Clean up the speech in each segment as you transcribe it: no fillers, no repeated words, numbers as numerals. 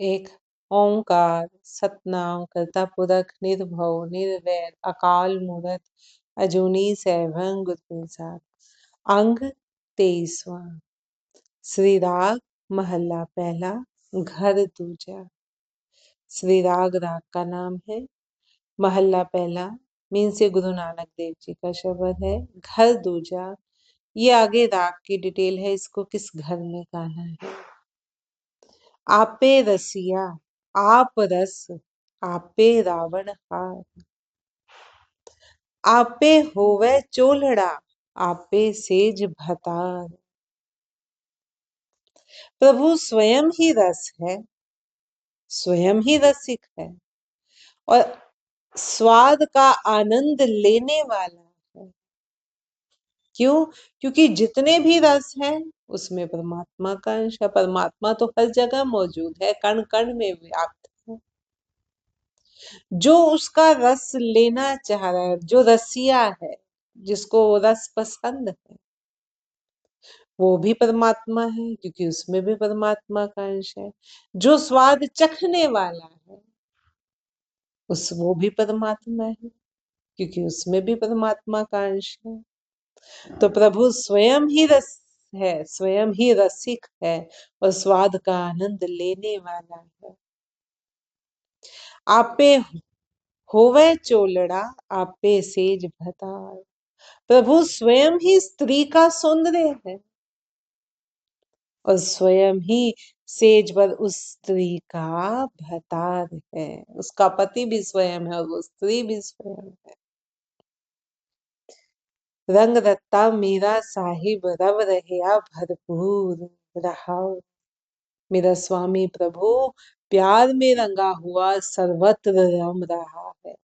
एक ओंकार सतनाम करता पुरख निर्भव निर्वैर अकाल मूरत अजूनी सैभं गुर प्रसाद। अंग 23वां। श्री राग महला पहला घर दूजा। श्री राग का नाम है। महला पहला मीन से गुरु नानक देव जी का शब्द है। घर दूजा, ये आगे राग की डिटेल है, इसको किस घर में गाना है। आपे रसिया आप रस आपे रावण हार, आपे होवे चोलड़ा आपे सेज भतार। प्रभु स्वयं ही रस है, स्वयं ही रसिक है और स्वाद का आनंद लेने वाला है। क्यों? क्योंकि जितने भी रस हैं उसमें परमात्मा का अंश है। परमात्मा तो हर जगह मौजूद है, कण कण में व्याप्त है। जो उसका रस लेना चाह रहा है, जो रसिया है, जिसको वो रस पसंद है, वो भी परमात्मा है, क्योंकि उसमें भी परमात्मा का अंश है। जो स्वाद चखने वाला है वो भी परमात्मा है, क्योंकि उसमें भी परमात्मा का अंश है। तो प्रभु स्वयं ही रस है, स्वयं ही रसिक है और स्वाद का आनंद लेने वाला है। आपे होवे चोलड़ा आपे सेज भतार। प्रभु स्वयं ही स्त्री का सौंदर्य है और स्वयं ही सेज पर उस स्त्री का भतार है। उसका पति भी स्वयं है और वो स्त्री भी स्वयं है। रंग रत्ता मेरा साहिब रव रहया भरपूर रहाओ। मेरा स्वामी प्रभु प्यार में रंगा हुआ सर्वत्र रम रहा है।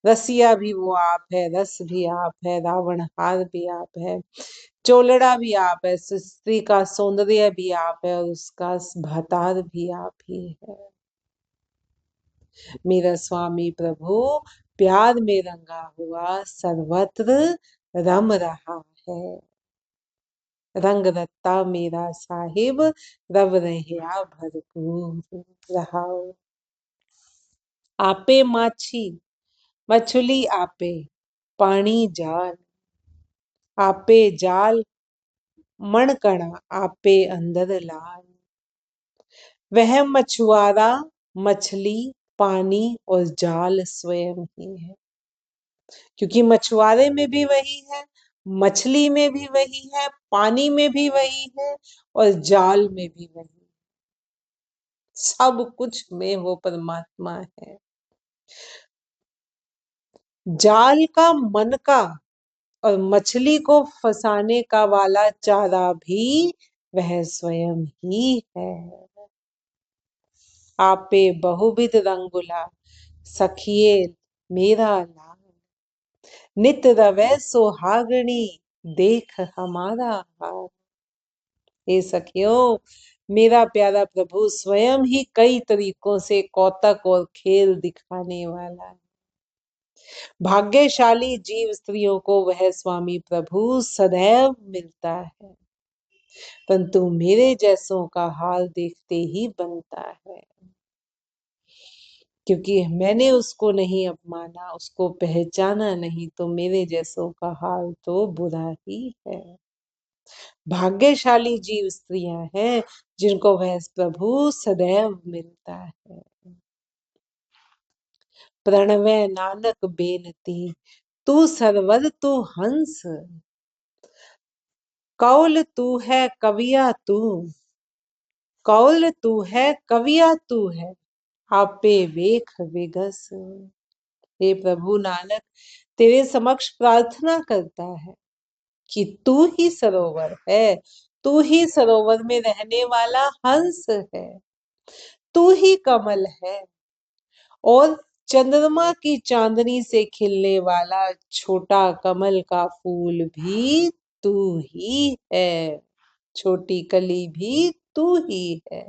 रसिया भी वो आप है, रस भी आप है, रावणहार भी आप है, चोलड़ा भी आप है, स्त्री का सौंदर्य भी आप है और उसका भतार भी आप ही है। मेरा स्वामी प्रभु प्यार में रंगा हुआ सर्वत्र रम रहा है। रंग रत्ता मेरा साहिब रव रहया भरपूर रहाओ। आपे माछी मछली आपे पानी जाल, आपे जाल मणकणा आपे अंदर लाल। वह मछुआरा मछली पानी और जाल स्वयं ही है, क्योंकि मछुआरे में भी वही है, मछली में भी वही है, पानी में भी वही है और जाल में भी वही है। सब कुछ में वो परमात्मा है। जाल का मन का और मछली को फंसाने का वाला चारा भी वह स्वयं ही है। आपे बहुविध रंगुला सखिए मेरा लाल, नित रवै सोहागणी देख हमारा हाल। हे सखियों, मेरा प्यारा प्रभु स्वयं ही कई तरीकों से कौतक और खेल दिखाने वाला है। भाग्यशाली जीव स्त्रियों को वह स्वामी प्रभु सदैव मिलता है, परंतु मेरे जैसों का हाल देखते ही बनता है, क्योंकि मैंने उसको नहीं अपमाना, उसको पहचाना नहीं, तो मेरे जैसों का हाल तो बुरा ही है। भाग्यशाली जीव स्त्रियां हैं जिनको वह प्रभु सदैव मिलता है। प्रणवै नानक बेनती तू सरवर तू हंस, कौल तू है कविया तू, कौल तू है कविया तू है, आपे वेख विगस। हे प्रभु, नानक तेरे समक्ष प्रार्थना करता है कि तू ही सरोवर है, तू ही सरोवर में रहने वाला हंस है, तू ही कमल है और चंद्रमा की चांदनी से खिलने वाला छोटा कमल का फूल भी तू ही है, छोटी कली भी तू ही है।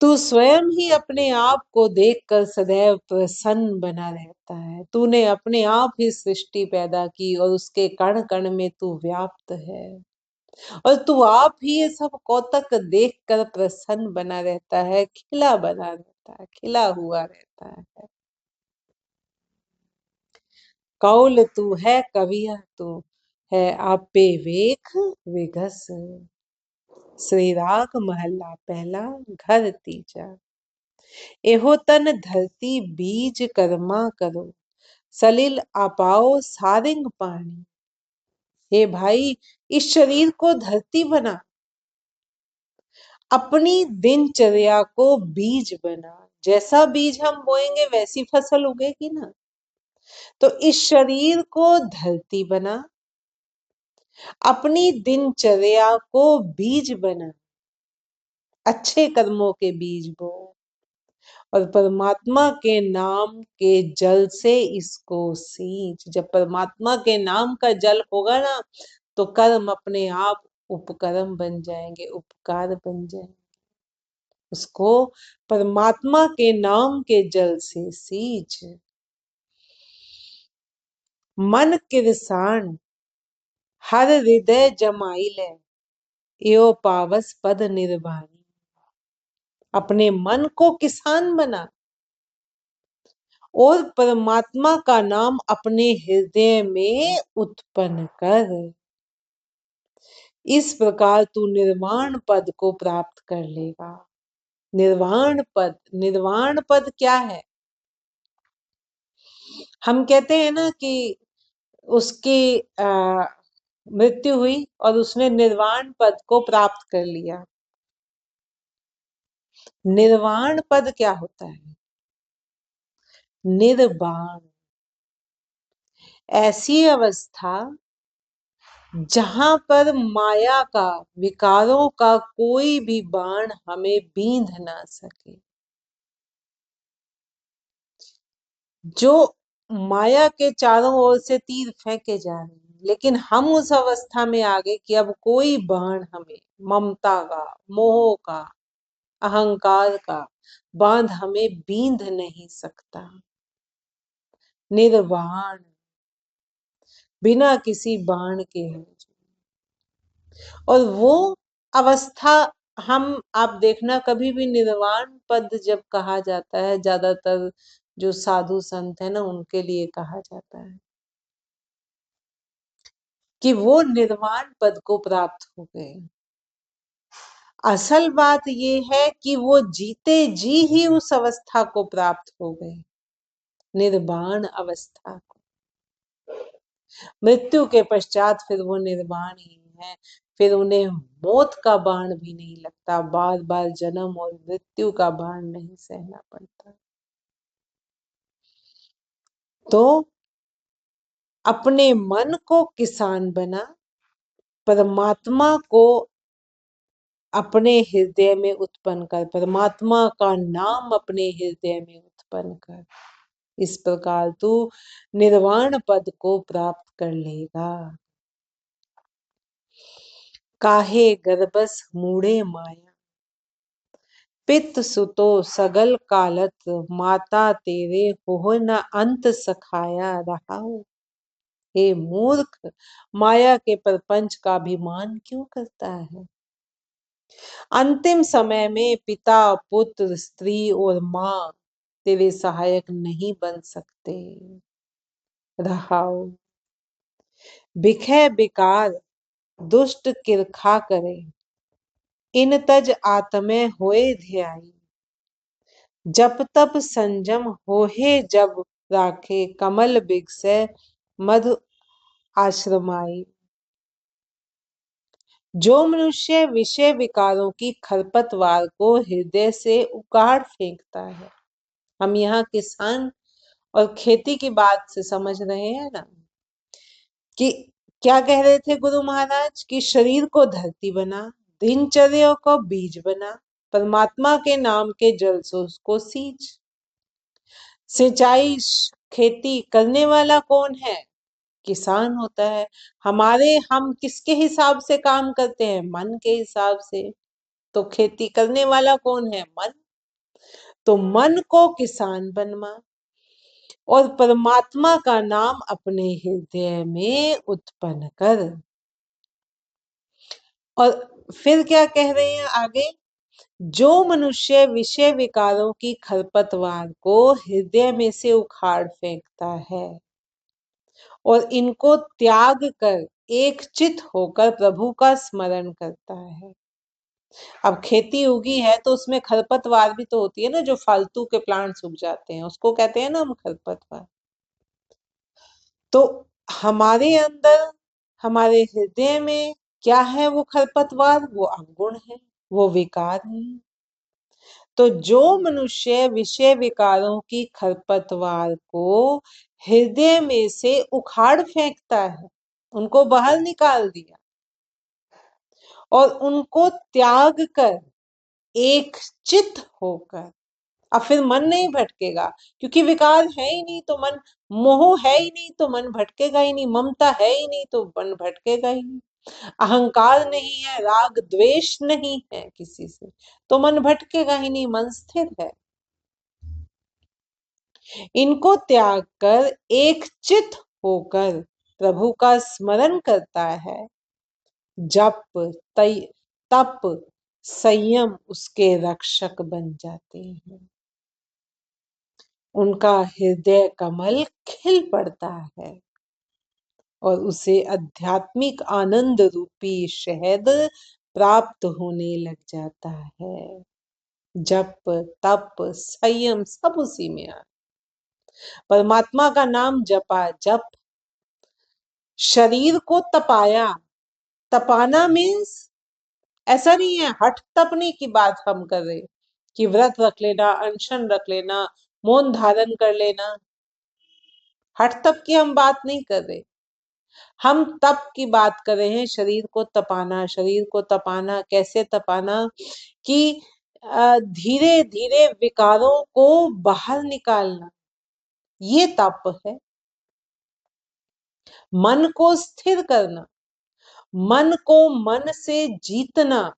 तू स्वयं ही अपने आप को देखकर सदैव प्रसन्न बना रहता है। तूने अपने आप ही सृष्टि पैदा की और उसके कण कण में तू व्याप्त है। और तू आप ही ये सब कौतक देख कर प्रसन्न बना रहता है, खिला बना रहता है, खिला हुआ रहता है। कौल तू है कविया तू है, आपे वेख विगस। श्री राग महला पहला, घर तीजा। एहो तन धरती बीज कर्मा करो, सलिल आपाओ सारिंग पानी। हे भाई, इस शरीर को धरती बना, अपनी दिनचर्या को बीज बना। जैसा बीज हम बोएंगे वैसी फसल उगेगी ना। तो इस शरीर को धरती बना, अपनी दिनचर्या को बीज बना, अच्छे कर्मों के बीज बो, और परमात्मा के नाम के जल से इसको सींच। जब परमात्मा के नाम का जल होगा ना, तो कर्म अपने आप उपकर्म बन जाएंगे, उपकार बन जाएंगे। उसको परमात्मा के नाम के जल से सींच। मन किरसान हर हृदय जमाइले, यो पावस पद निर्वाणी। अपने मन को किसान बना और परमात्मा का नाम अपने हृदय में उत्पन्न कर। इस प्रकार तू निर्वाण पद को प्राप्त कर लेगा। निर्वाण पद, निर्वाण पद क्या है? हम कहते हैं ना कि उसकी मृत्यु हुई और उसने निर्वाण पद को प्राप्त कर लिया। निर्वाण पद क्या होता है? निर्वाण ऐसी अवस्था जहां पर माया का, विकारों का कोई भी बाण हमें बींध ना सके। जो माया के चारों ओर से तीर फेंके जा रहे हैं, लेकिन हम उस अवस्था में आ गए कि अब कोई बाण हमें, ममता का, मोह का, अहंकार का बांध हमें बींध नहीं सकता। निर्वाण, बिना किसी बाण के है। और वो अवस्था हम, आप देखना कभी भी निर्वाण पद जब कहा जाता है, ज्यादातर जो साधु संत है ना, उनके लिए कहा जाता है कि वो निर्वाण पद को प्राप्त हो गए। असल बात ये है कि वो जीते जी ही उस अवस्था को प्राप्त हो गए, निर्वाण अवस्था को। मृत्यु के पश्चात फिर वो निर्वाण ही है। फिर उन्हें मौत का बाण भी नहीं लगता, बार बार जन्म और मृत्यु का बाण नहीं सहना पड़ता। तो अपने मन को किसान बना, परमात्मा को अपने हृदय में उत्पन्न कर, परमात्मा का नाम अपने हृदय में उत्पन्न कर। इस प्रकार तू निर्वाण पद को प्राप्त कर लेगा। काहे गर्भस मूढ़े माया, पित सुतो सगल कालत, माता तेरे हो न अंत सखाया रहा। हे मूर्ख, माया के प्रपंच का अभिमान क्यों करता है? अंतिम समय में पिता, पुत्र, स्त्री और माँ तेरे सहायक नहीं बन सकते। रहाओ बिखे बिकार दुष्ट किरखा करे, इन तज आत्मे होए ध्याई। जप तप संजम होहे जब राखे, कमल बिगसे मधु आश्रमाई। जो मनुष्य विषय विकारों की खरपतवार को हृदय से उखाड़ फेंकता है। हम यहाँ किसान और खेती की बात से समझ रहे हैं ना, कि क्या कह रहे थे गुरु महाराज, कि शरीर को धरती बना, दिनचर्या को बीज बना, परमात्मा के नाम के जल से उसको सींच। सिंचाई खेती करने वाला कौन है? किसान होता है। हम किसके हिसाब से काम करते हैं? मन के हिसाब से। तो खेती करने वाला कौन है? मन। तो मन को किसान बनवा और परमात्मा का नाम अपने हृदय में उत्पन्न कर। और फिर क्या कह रहे हैं आगे, जो मनुष्य विषय विकारों की खरपतवार को हृदय में से उखाड़ फेंकता है और इनको त्याग कर एक चित होकर प्रभु का स्मरण करता है। अब खेती उगी है तो उसमें खरपतवार भी तो होती है ना, जो फालतू के प्लांट्स उग जाते हैं उसको कहते हैं ना हम खरपतवार। तो हमारे अंदर, हमारे हृदय में क्या है? वो खरपतवार, वो अवगुण है, वो विकार है। तो जो मनुष्य विषय विकारों की खरपतवार को हृदय में से उखाड़ फेंकता है, उनको बाहर निकाल दिया और उनको त्याग कर एक चित होकर, अब फिर मन नहीं भटकेगा, क्योंकि विकार है ही नहीं तो मन, मोह है ही नहीं तो मन भटकेगा ही नहीं, ममता है ही नहीं तो मन भटकेगा ही नहीं, अहंकार नहीं है, राग द्वेष नहीं है किसी से, तो मन भटकेगा ही नहीं, मन स्थिर है। इनको त्याग कर एक चित होकर प्रभु का स्मरण करता है, जप तप संयम उसके रक्षक बन जाते हैं। उनका हृदय कमल खिल पड़ता है और उसे आध्यात्मिक आनंद रूपी शहद प्राप्त होने लग जाता है। जप तप संयम सब उसी में आ, परमात्मा का नाम जपा, जप शरीर को तपाया। तपाना मीन्स ऐसा नहीं है हठ तपने की बात हम कर रहे कि व्रत रख लेना, अनशन रख लेना, मौन धारण कर लेना, हठ तप की हम बात नहीं कर रहे। हम तप की बात कर रहे हैं, शरीर को तपाना। शरीर को तपाना कैसे तपाना? कि धीरे धीरे विकारों को बाहर निकालना, ये तप है। मन को स्थिर करना, मन को मन से जीतना,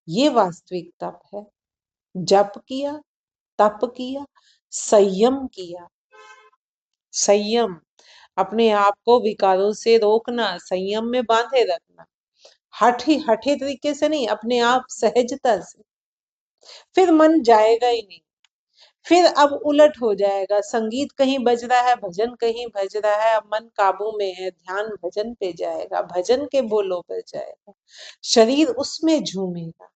ये वास्तविक तप है। जप किया, तप किया, संयम किया। संयम, अपने आप को विकारों से रोकना, संयम में बांधे रखना, हठे तरीके से नहीं, अपने आप सहजता से। फिर मन जाएगा ही नहीं, फिर अब उलट हो जाएगा, संगीत कहीं बज रहा है, भजन कहीं बज रहा है, अब मन काबू में है, ध्यान भजन पे जाएगा, भजन के बोलों पर जाएगा, शरीर उसमें झूमेगा,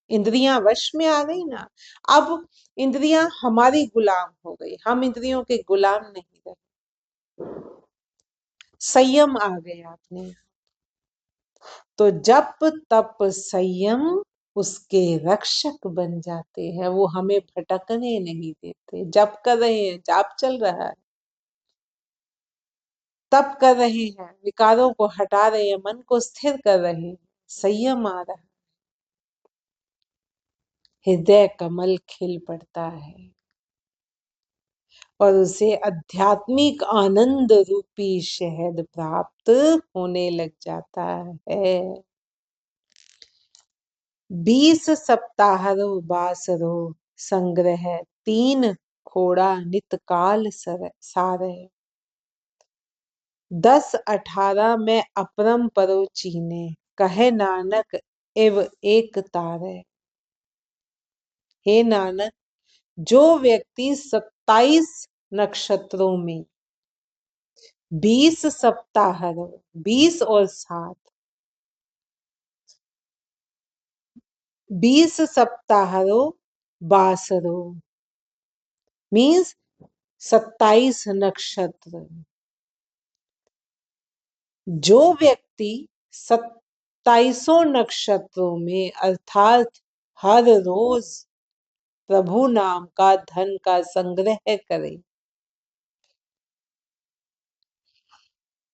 इंद्रियां वश में आ गई ना। अब इंद्रियां हमारी गुलाम हो गई, हम इंद्रियों के गुलाम नहीं रहे, संयम आ गया अपने। तो जप तप संयम उसके रक्षक बन जाते हैं, वो हमें भटकने नहीं देते। जप कर रहे हैं, जाप चल रहा है, तप कर रहे हैं, विकारों को हटा रहे हैं, मन को स्थिर कर रहे हैं, संयम आ रहा है, हृदय कमल खिल पड़ता है और उसे आध्यात्मिक आनंद रूपी शहद प्राप्त होने लग जाता है। 20 सप्ताहरो बासरो संग्रह, 3 खोड़ा नित काल सारे, 10 18 में अपरम परो चीने, कहे नानक एव एक तारे। हे नानक, जो व्यक्ति 27 नक्षत्रों में 20 सप्ताह, 20 और 7, 20 सप्ताहरो बासरो मीन्स 27 नक्षत्र, जो व्यक्ति 27 नक्षत्रों में अर्थात हर रोज प्रभु नाम का धन का संग्रह करे,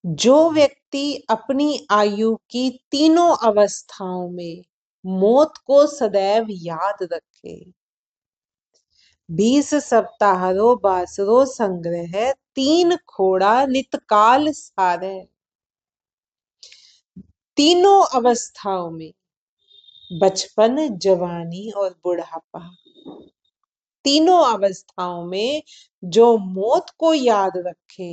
जो व्यक्ति अपनी आयु की तीनों अवस्थाओं में मौत को सदैव याद रखे, 20 सप्ताहरो बासरो संग्रह, 3 खोड़ा नितकाल सारे, तीनों अवस्थाओं में, बचपन, जवानी और बुढ़ापा, तीनों अवस्थाओं में जो मौत को याद रखे,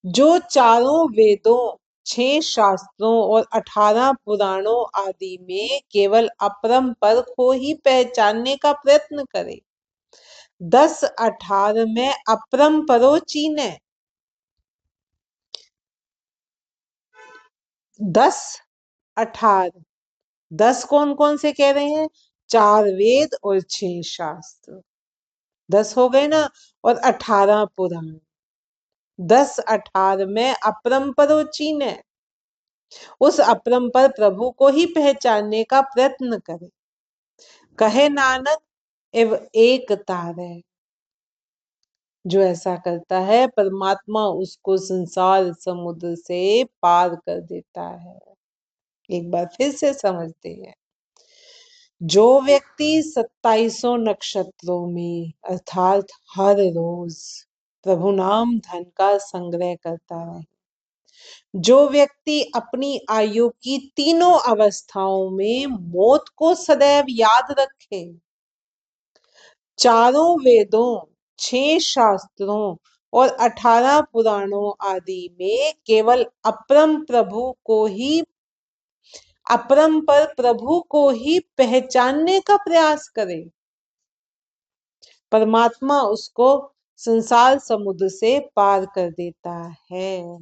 जो चारों वेदों 6 शास्त्रों और 18 पुराणों आदि में केवल अपरंपर को ही पहचानने का प्रयत्न करे। 10 18 में अपरंपरो चीने। 10 18 10 कौन कौन से कह रहे हैं? 4 वेद और 6 शास्त्र, 10 हो गए ना, और 18 पुराण। 10 18 में अपरंपरो चीने, उस अपरंपर प्रभु को ही पहचानने का प्रयत्न करे। कहे नानक एव एक तारे, जो ऐसा करता है परमात्मा उसको संसार समुद्र से पार कर देता है। एक बार फिर से समझते हैं। जो व्यक्ति 2700 नक्षत्रों में अर्थात हर रोज प्रभु नाम धन का संग्रह करता है, जो व्यक्ति अपनी आयु की तीनों अवस्थाओं में मौत को सदैव याद रखे, चारों वेदों, 6 शास्त्रों और 18 पुराणों आदि में केवल अपरंपर प्रभु को ही पहचानने का प्रयास करे, परमात्मा उसको संसार समुद्र से पार कर देता है।